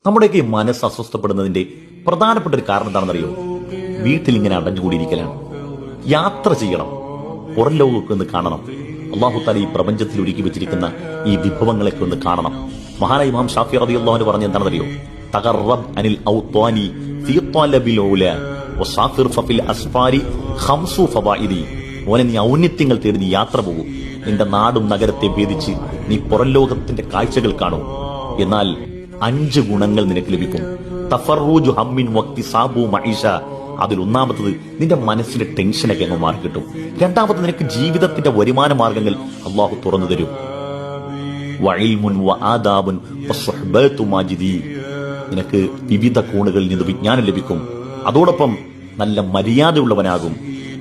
നമ്മുടെയൊക്കെ മനസ്സ് അസ്വസ്ഥപ്പെടുന്നതിന്റെ പ്രധാനപ്പെട്ട ഒരു കാരണം എന്താണെന്നറിയോ? വീട്ടിൽ ഇങ്ങനെ അടഞ്ഞുകൂടിയിരിക്കലാണ്. യാത്ര ചെയ്യണം, പുറം ലോകമൊക്കെ ഒന്ന് കാണണം. അള്ളാഹു തആല ഈ പ്രപഞ്ചത്തിൽ ഒരുക്കി വെച്ചിരിക്കുന്ന ഈ വിഭവങ്ങളൊക്കെ ഒന്ന് കാണണം. മഹാനായ ഇമാം ഷാഫി റളിയല്ലാഹു അൻഹു പറഞ്ഞ എന്താണെന്നറിയോ? തഖറബ് അനിൽ ഔത്വാനി ഫീ ത്വലബിൽ ഊലാ വസാഫിർ ഫിൽ അസ്ഫാരി ഖംസു ഫവായിദി. മോനെ, നീ ഔന്നത്യങ്ങൾ തേടി നീ യാത്ര പോകൂ. നിന്റെ നാടും നഗരത്തെ ഭേദിച്ച് നീ പുറം ലോകത്തിന്റെ കാഴ്ചകൾ കാണൂ. എന്നാൽ 5 ഗുണങ്ങൾ നിനക്ക് ലഭിക്കും. തഫറൂജു ഹമ്മിൻ വക്തിസാബു മഈഷ. അതിൽ ഒന്നാമത്തത്, നിന്റെ മനസ്സിന്റെ ടെൻഷനൊക്കെ അങ്ങ് മാറി കിട്ടും. രണ്ടാമത്, നിനക്ക് ജീവിതത്തിന്റെ വരുമാന മാർഗങ്ങൾ അള്ളാഹു തുറന്നു തരും. വഇൽമുൻ വആദാബുൻ വസുഹ്ബത്തു മാജിദി. നിനക്ക് വിവിധ കോണുകളിൽ നിന്ന് വിജ്ഞാനം ലഭിക്കും. അതോടൊപ്പം നല്ല മര്യാദയുള്ളവനാകും.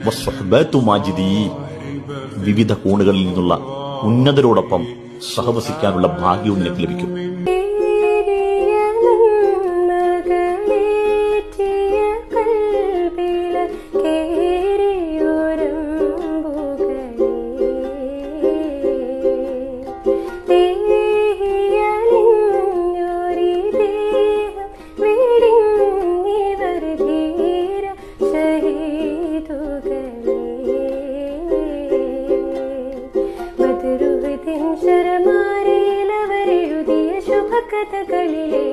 വസുഹ്ബത്തു മാജിദി. വിവിധ കോണുകളിൽ നിന്നുള്ള ഉന്നതരോടൊപ്പം സഹവസിക്കാനുള്ള ഭാഗ്യവും നിനക്ക് ലഭിക്കും. ശരമാരയിലവരെഴുതിയ ശുഭകഥകളിലെ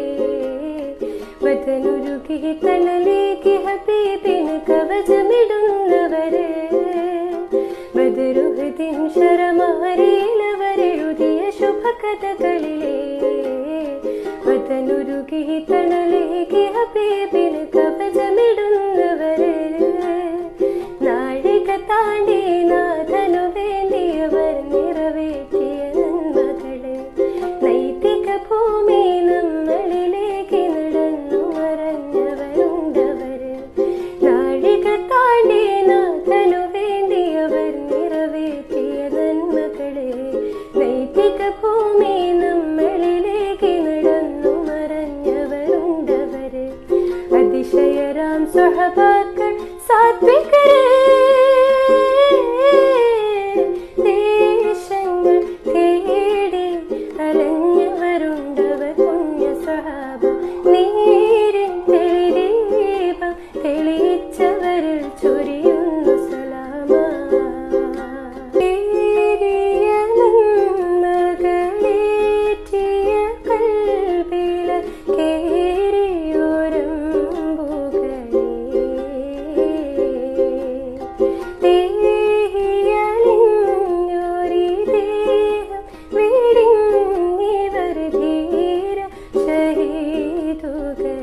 വതനുരുകി തണലേക്ക് ഹബീബിന് കവചമിടുന്നവര്. ബദറുഹദിൻ ശരമാരയിലവരെഴുതിയ ശുഭകഥകളിലെ വതനുരുകി തണലേക്ക് ഹബീബിന് കവചമിടുന്നവര്. നാഴിക താണ്ടി നാഥനു വേണ്ടിയവർ നിറവേറ്റിയ നന്മകള്. നൈതിക ഭൂമി നമ്മളിലേക്ക് നടന്നു മറഞ്ഞവരുണ്ടവര്. നാഴിക താണ്ടി നാഥനു വേണ്ടിയവർ നിറവേറ്റിയ നന്മകള്. നൈതിക ഭൂമി നമ്മളിലേക്ക് നടന്നു മറഞ്ഞവരുണ്ടവര്. അതിശയരാം സ്വഹബാക്കൾ സാത്വികരേ, ദേശങ്ങൾ തേടി അലഞ്ഞവരുണ്ടവർ പുണ്യ സ്വഹാബ. നീരിൻ തെളിദീപം തെളിയിച്ചവരിൽ ചൊരിയുന്നു സലാമ. ഏറിയ നന്മകളേറ്റിയ കൽബില കേറിയോരമ്പുകളേ. ദേഹിയലിഞ്ഞൊരി ദേഹം വെടിഞ്ഞിവർ ധീര ശഹീദുകൾ.